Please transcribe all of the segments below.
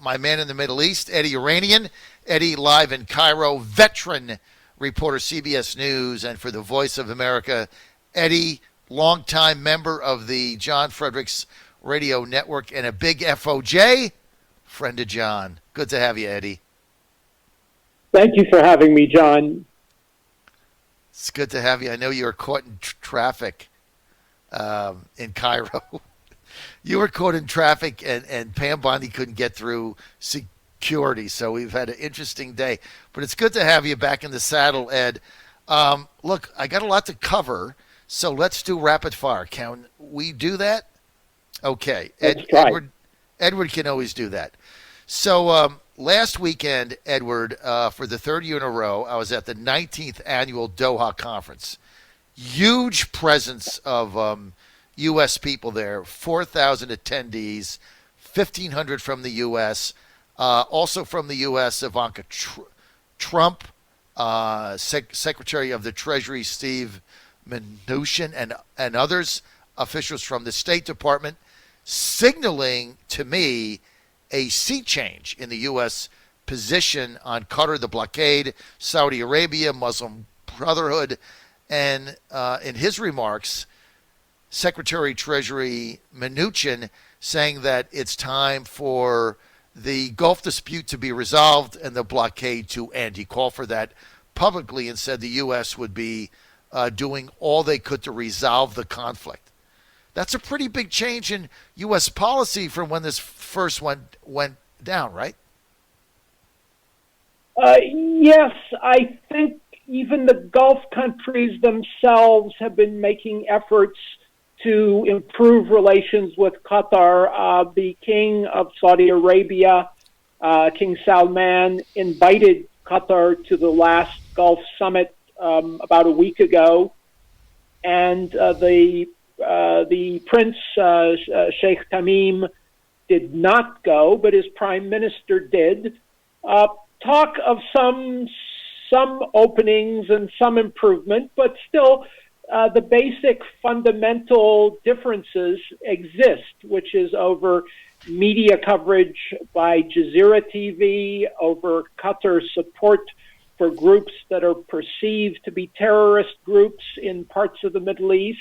my man in the Middle East, Eddie Yeranian. Eddie, live in Cairo, veteran reporter, CBS News, and for the Voice of America. Eddie, longtime member of the John Fredericks Radio Network and a big FOJ, friend of John. Good to have you, Eddie. Thank you for having me, John. It's good to have you. I know you were caught in traffic in Cairo. You were caught in traffic, and Pam Bondi couldn't get through security, so we've had an interesting day. But it's good to have you back in the saddle, Ed. Look, I got a lot to cover, so let's do rapid fire. Can we do that? Okay. Edward can always do that. So last weekend, Edward, for the third year in a row, I was at the 19th Annual Doha Conference. Huge presence of U.S. people there, 4,000 attendees, 1,500 from the U.S., also from the U.S., Ivanka Trump, Secretary of the Treasury Steve Mnuchin, and others, officials from the State Department, signaling to me a sea change in the U.S. position on Qatar, the blockade, Saudi Arabia, Muslim Brotherhood, and in his remarks, Secretary Treasury Mnuchin saying that it's time for the Gulf dispute to be resolved and the blockade to end. He called for that publicly and said the U.S. would be doing all they could to resolve the conflict. That's a pretty big change in U.S. policy from when this first went down, right? Yes, I think even the Gulf countries themselves have been making efforts to improve relations with Qatar. The King of Saudi Arabia, King Salman, invited Qatar to the last Gulf summit about a week ago, and the Prince Sheikh Tamim did not go, but his prime minister did. Talk of some openings and some improvement, but still the basic fundamental differences exist, which is over media coverage by Jazeera TV, over Qatar's support for groups that are perceived to be terrorist groups in parts of the Middle East,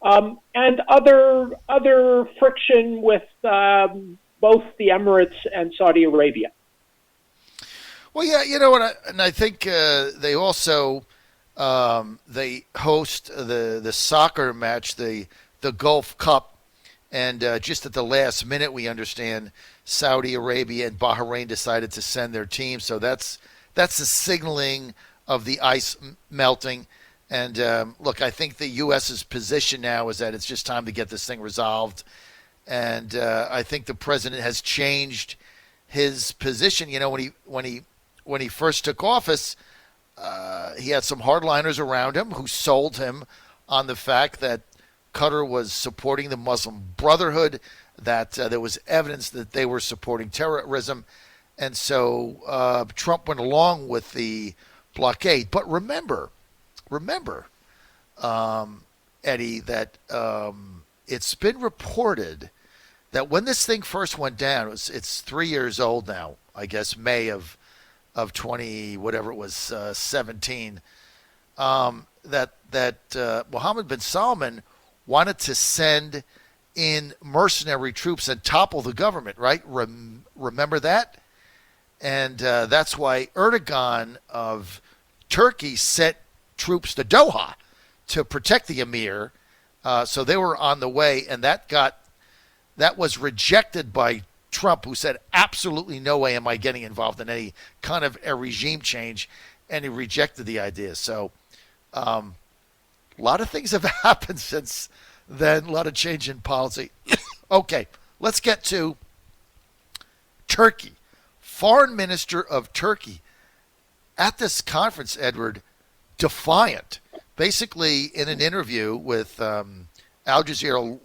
and other friction with both the Emirates and Saudi Arabia. Well, yeah, you know, and I think they also they host the soccer match, the Gulf Cup, and just at the last minute, we understand Saudi Arabia and Bahrain decided to send their team. So that's the signaling of the ice melting. And look, I think the U.S.'s position now is that it's just time to get this thing resolved. And I think the president has changed his position. You know, when he first took office, he had some hardliners around him who sold him on the fact that Qatar was supporting the Muslim Brotherhood, that there was evidence that they were supporting terrorism. And so Trump went along with the blockade. But remember, Eddie, that it's been reported that when this thing first went down, it's 3 years old now, I guess, May of 20, whatever it was, 17, that Mohammed bin Salman wanted to send in mercenary troops and topple the government, right? Remember that? And that's why Erdogan of Turkey sent troops to Doha to protect the emir. So they were on the way, and that was rejected by Trump, who said, absolutely no way am I getting involved in any kind of a regime change, and he rejected the idea. So a lot of things have happened since then, a lot of change in policy. Okay, let's get to Turkey. Foreign Minister of Turkey at this conference, Edward, defiant. Basically, in an interview with Al Jazeera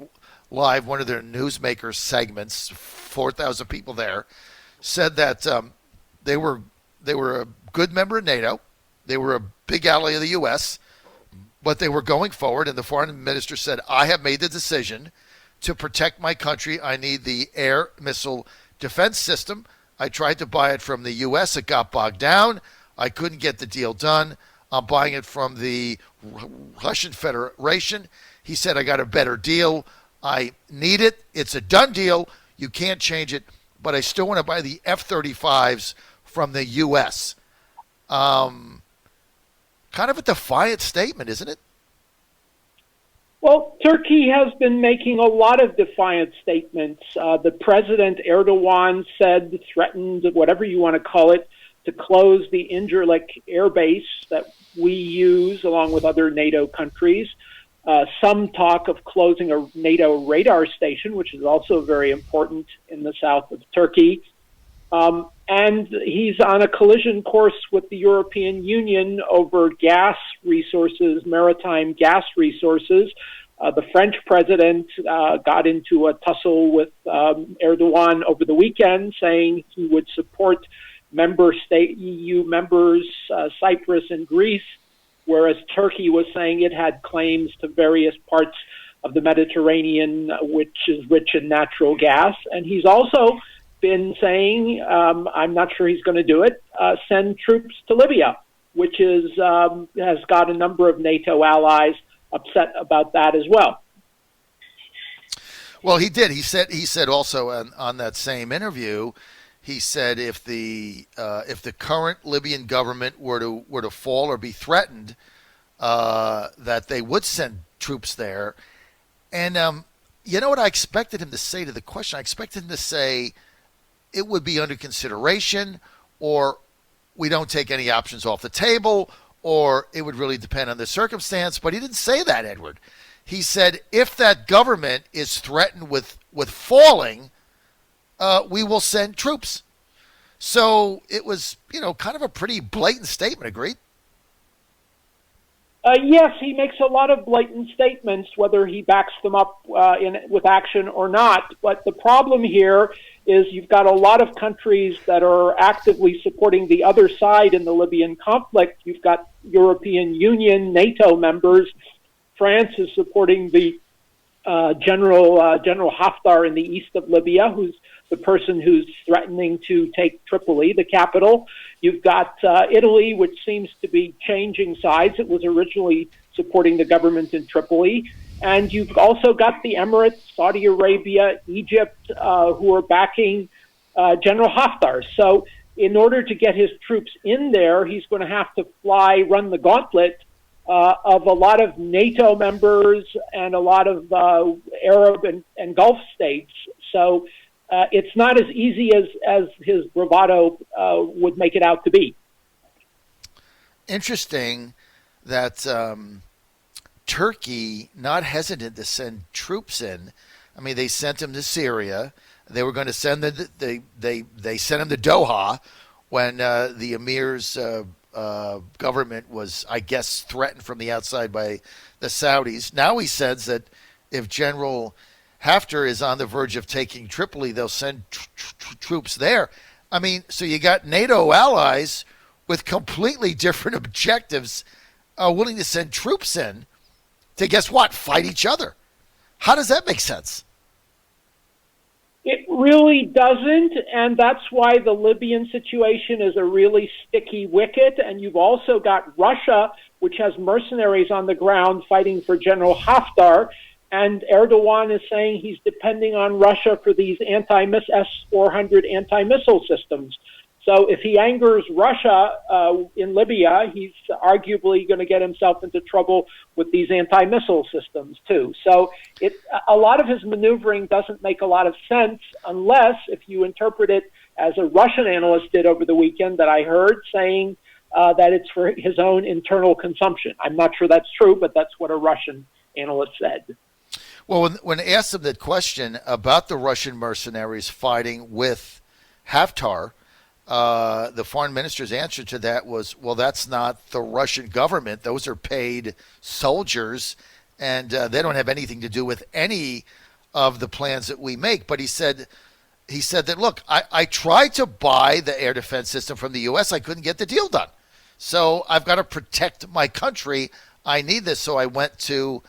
Live, one of their newsmaker segments, 4,000 people there, said that they were a good member of NATO, they were a big ally of the U.S., but they were going forward, and the foreign minister said, I have made the decision to protect my country. I need the air missile defense system. I tried to buy it from the U.S. It got bogged down. I couldn't get the deal done. I'm buying it from the Russian Federation. He said, I got a better deal. I need it. It's a done deal. You can't change it. But I still want to buy the F-35s from the U.S. Kind of a defiant statement, isn't it? Well, Turkey has been making a lot of defiant statements. The President Erdogan threatened, whatever you want to call it, to close the Incirlik air base that we use along with other NATO countries. Some talk of closing a NATO radar station, which is also very important in the south of Turkey. And he's on a collision course with the European Union over gas resources, maritime gas resources. The French president got into a tussle with Erdogan over the weekend, saying he would support member state EU members, Cyprus and Greece, whereas Turkey was saying it had claims to various parts of the Mediterranean, which is rich in natural gas. And he's also been saying, I'm not sure he's going to do it, send troops to Libya, which is has got a number of NATO allies upset about that as well. Well, he did. He said also on that same interview, he said if the current Libyan government were to fall or be threatened, that they would send troops there. And you know what I expected him to say to the question? I expected him to say it would be under consideration, or we don't take any options off the table, or it would really depend on the circumstance. But he didn't say that, Edward. He said if that government is threatened with falling, we will send troops. So it was, kind of a pretty blatant statement, agreed? Yes, he makes a lot of blatant statements, whether he backs them up with action or not. But the problem here is you've got a lot of countries that are actively supporting the other side in the Libyan conflict. You've got European Union, NATO members. France is supporting the General Haftar in the east of Libya, who's the person who's threatening to take Tripoli, the capital. You've got Italy, which seems to be changing sides. It was originally supporting the government in Tripoli. And you've also got the Emirates, Saudi Arabia, Egypt, who are backing General Haftar. So in order to get his troops in there, he's going to have to run the gauntlet of a lot of NATO members and a lot of Arab and Gulf states. So it's not as easy as his bravado would make it out to be. Interesting that Turkey not hesitant to send troops in. I mean, they sent him to Syria. They were going to send they sent him to Doha when the emir's government was, I guess, threatened from the outside by the Saudis. Now he says that if General Haftar is on the verge of taking Tripoli, they'll send troops there. I mean, so you got NATO allies with completely different objectives willing to send troops in to, guess what, fight each other. How does that make sense? It really doesn't, and that's why the Libyan situation is a really sticky wicket. And you've also got Russia, which has mercenaries on the ground fighting for General Haftar. And Erdogan is saying he's depending on Russia for these S-400 anti-missile systems. So if he angers Russia in Libya, he's arguably going to get himself into trouble with these anti-missile systems too. So a lot of his maneuvering doesn't make a lot of sense unless if you interpret it as a Russian analyst did over the weekend that I heard saying that it's for his own internal consumption. I'm not sure that's true, but that's what a Russian analyst said. Well, when asked him that question about the Russian mercenaries fighting with Haftar, the foreign minister's answer to that was, well, that's not the Russian government. Those are paid soldiers, and they don't have anything to do with any of the plans that we make. But he said that, look, I tried to buy the air defense system from the U.S. I couldn't get the deal done. So I've got to protect my country. I need this. So I went to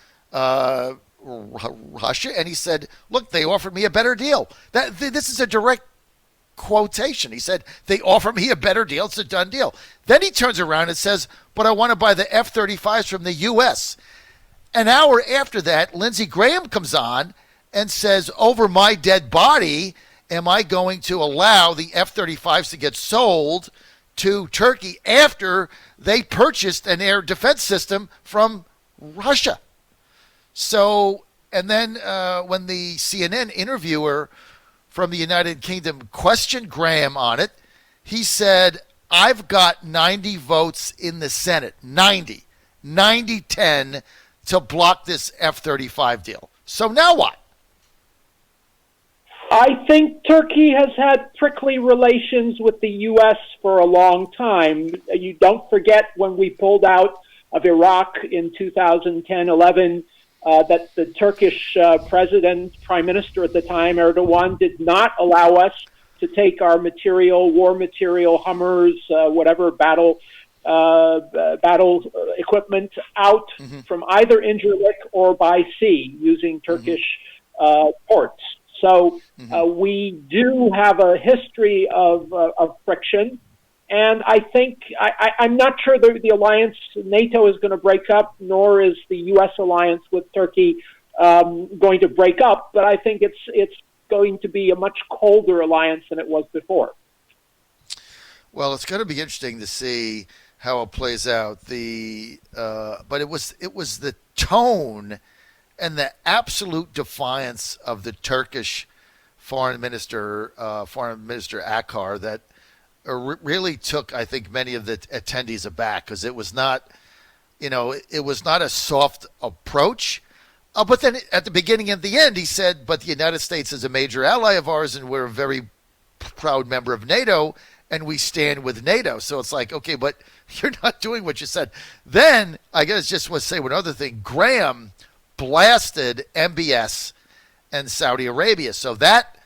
Russia, and he said, look, they offered me a better deal. This is a direct quotation. He said, they offer me a better deal. It's a done deal. Then he turns around and says, but I want to buy the F-35s from the U.S. An hour after that, Lindsey Graham comes on and says, over my dead body, am I going to allow the F-35s to get sold to Turkey after they purchased an air defense system from Russia? So, and then when the CNN interviewer from the United Kingdom questioned Graham on it, he said, I've got 90 votes in the Senate, 90-10 to block this F-35 deal. So now what? I think Turkey has had prickly relations with the U.S. for a long time. You don't forget when we pulled out of Iraq in 2010-11, that the Turkish prime minister at the time, Erdogan, did not allow us to take our war material, Hummers, whatever, battle equipment out from either Incirlik or by sea using Turkish ports. So we do have a history of friction, and I think I'm not sure the alliance NATO is going to break up, nor is the U.S. alliance with Turkey going to break up. But I think it's going to be a much colder alliance than it was before. Well, it's going to be interesting to see how it plays out. But it was the tone and the absolute defiance of the Turkish Foreign Minister Akar that really took, I think, many of the attendees aback, because it was not a soft approach. But then at the beginning and the end, he said, but the United States is a major ally of ours, and we're a very proud member of NATO, and we stand with NATO. So it's like, okay, but you're not doing what you said. Then I guess just want to say one other thing. Graham blasted MBS and Saudi Arabia. So that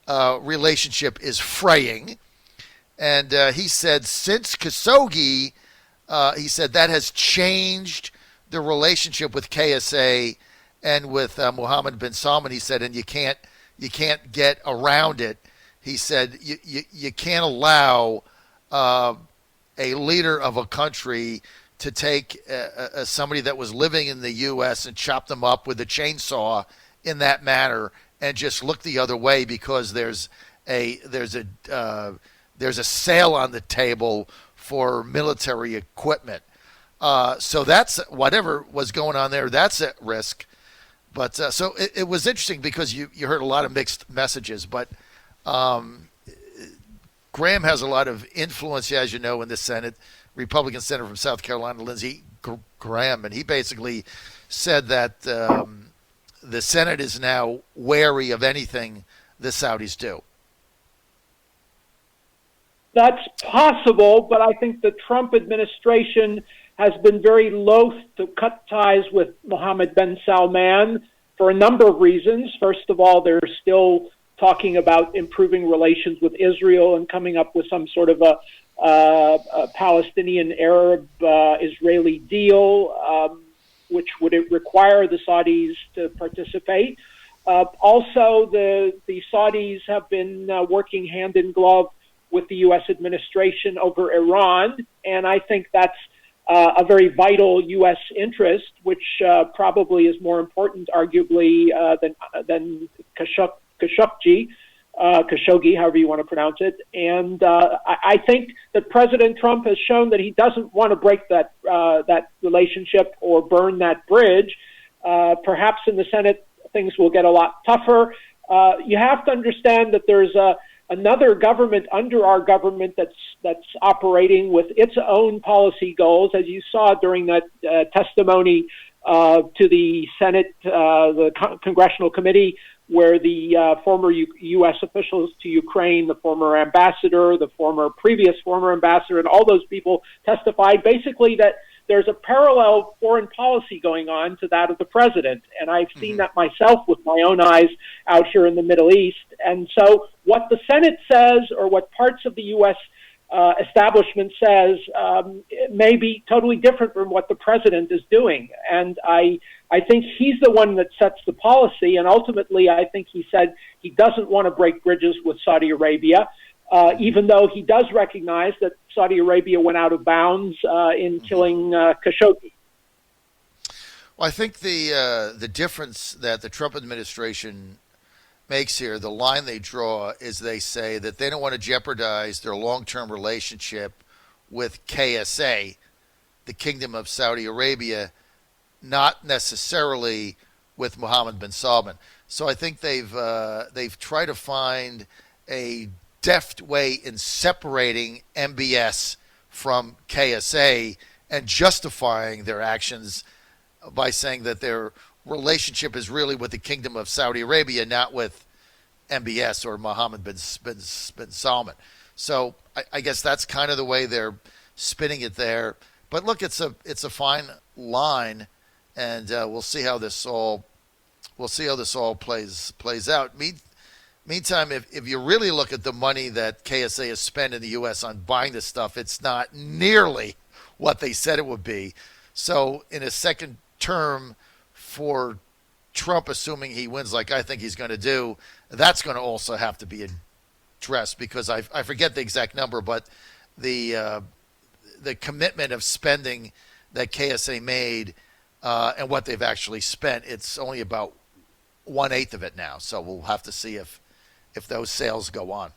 relationship is fraying. And he said since Khashoggi, he said that has changed the relationship with KSA and with Mohammed bin Salman. He said, and you can't get around it. He said you can't allow a leader of a country to take somebody that was living in the U.S. and chop them up with a chainsaw in that manner and just look the other way because there's a sale on the table for military equipment. So that's whatever was going on there. That's at risk. But so it was interesting because you heard a lot of mixed messages. But Graham has a lot of influence, as you know, in the Senate. Republican senator from South Carolina, Lindsey Graham, and he basically said that the Senate is now wary of anything the Saudis do. That's possible, but I think the Trump administration has been very loath to cut ties with Mohammed bin Salman for a number of reasons. First of all, they're still talking about improving relations with Israel and coming up with some sort of a Palestinian Arab-Israeli deal, which would require the Saudis to participate. Also, the Saudis have been working hand in glove with the U.S. administration over Iran, and I think that's a very vital U.S. interest, which probably is more important, arguably, than Khashoggi, however you want to pronounce it. And I think that President Trump has shown that he doesn't want to break that relationship or burn that bridge. Perhaps in the Senate, things will get a lot tougher. You have to understand that there's another government under our government that's operating with its own policy goals, as you saw during that testimony to the Senate, the Congressional Committee, where the former U.S. officials to Ukraine, the former ambassador, the previous former ambassador, and all those people testified basically that there's a parallel foreign policy going on to that of the president. And I've seen that myself with my own eyes out here in the Middle East. And so what the Senate says, or what parts of the U.S. Establishment says, it may be totally different from what the president is doing. And I think he's the one that sets the policy. And ultimately, I think he said he doesn't want to break bridges with Saudi Arabia. even though he does recognize that Saudi Arabia went out of bounds in killing Khashoggi. Well, I think the difference that the Trump administration makes here, the line they draw, is they say that they don't want to jeopardize their long-term relationship with KSA, the Kingdom of Saudi Arabia, not necessarily with Mohammed bin Salman. So I think they've tried to find a deft way in separating MBS from KSA and justifying their actions by saying that their relationship is really with the Kingdom of Saudi Arabia, not with MBS or Mohammed bin Salman. So I guess that's kind of the way they're spinning it there. But look, it's a fine line, and we'll see how this all plays out. Meantime, if you really look at the money that KSA has spent in the U.S. on buying this stuff, it's not nearly what they said it would be. So in a second term for Trump, assuming he wins like I think he's going to do, that's going to also have to be addressed, because I forget the exact number, but the commitment of spending that KSA made and what they've actually spent, it's only about 1/8 of it now. So we'll have to see if those sales go on.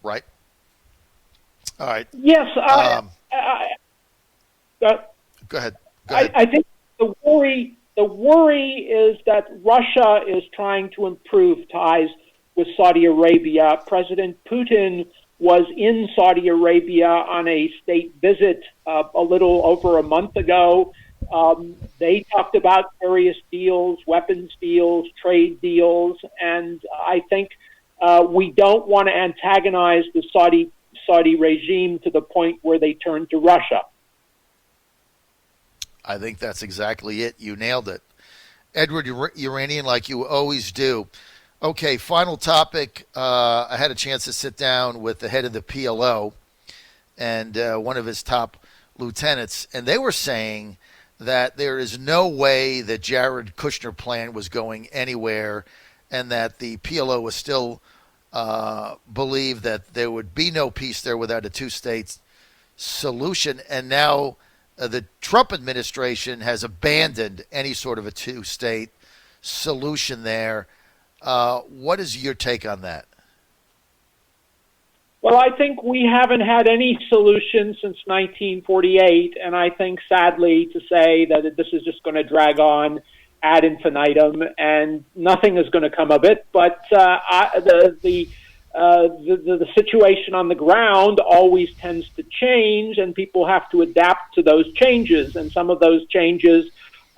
Right? All right. Yes. Go ahead. I think the worry is that Russia is trying to improve ties with Saudi Arabia. President Putin was in Saudi Arabia on a state visit a little over a month ago. They talked about various deals, weapons deals, trade deals, and I think we don't want to antagonize the Saudi regime to the point where they turn to Russia. I think that's exactly it. You nailed it. Edward Yeranian, like you always do. Okay, final topic. I had a chance to sit down with the head of the PLO and one of his top lieutenants, and they were saying that there is no way that Jared Kushner plan was going anywhere, and that the PLO was still believed that there would be no peace there without a two-state solution. And now the Trump administration has abandoned any sort of a two-state solution there. What is your take on that? Well, I think we haven't had any solution since 1948, and I think, sadly, to say that this is just going to drag on ad infinitum, and nothing is going to come of it. But the situation on the ground always tends to change, and people have to adapt to those changes. And some of those changes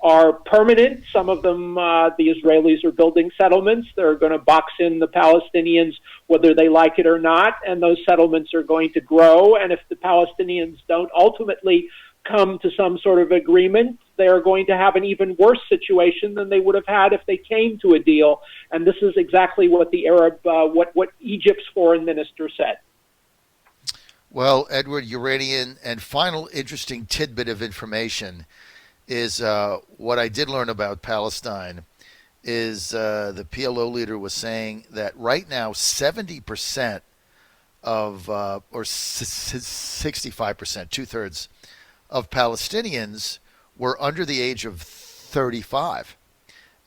are permanent. Some of them, the Israelis are building settlements. They're going to box in the Palestinians whether they like it or not, and those settlements are going to grow. And if the Palestinians don't ultimately come to some sort of agreement, they're going to have an even worse situation than they would have had if they came to a deal. And this is exactly what the what Egypt's foreign minister said. Well, Edward Yeranian, and final interesting tidbit of information is what I did learn about Palestine is the PLO leader was saying that right now 70% of, or 65%, two-thirds of Palestinians were under the age of 35,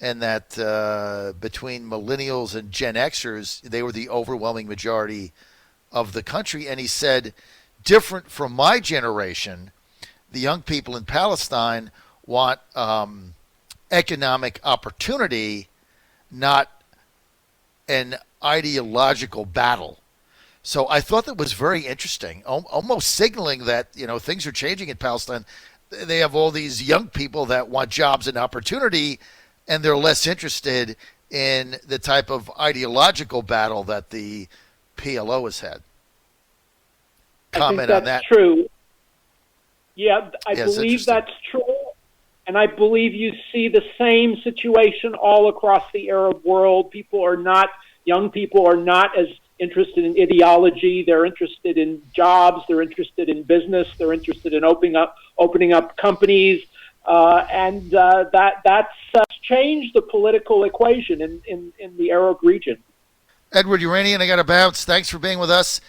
and that between millennials and Gen Xers, they were the overwhelming majority of the country. And he said, different from my generation, the young people in Palestine want economic opportunity, not an ideological battle. So I thought that was very interesting, almost signaling that, you know, things are changing in Palestine. They have all these young people that want jobs and opportunity, and they're less interested in the type of ideological battle that the PLO has had. Comment on that. I think that's true. Yeah, I believe that's true. And I believe you see the same situation all across the Arab world. Young people are not as interested in ideology. They're interested in jobs. They're interested in business. They're interested in opening up companies. And that's changed the political equation in the Arab region. Edward Yeranian, I got to bounce. Thanks for being with us.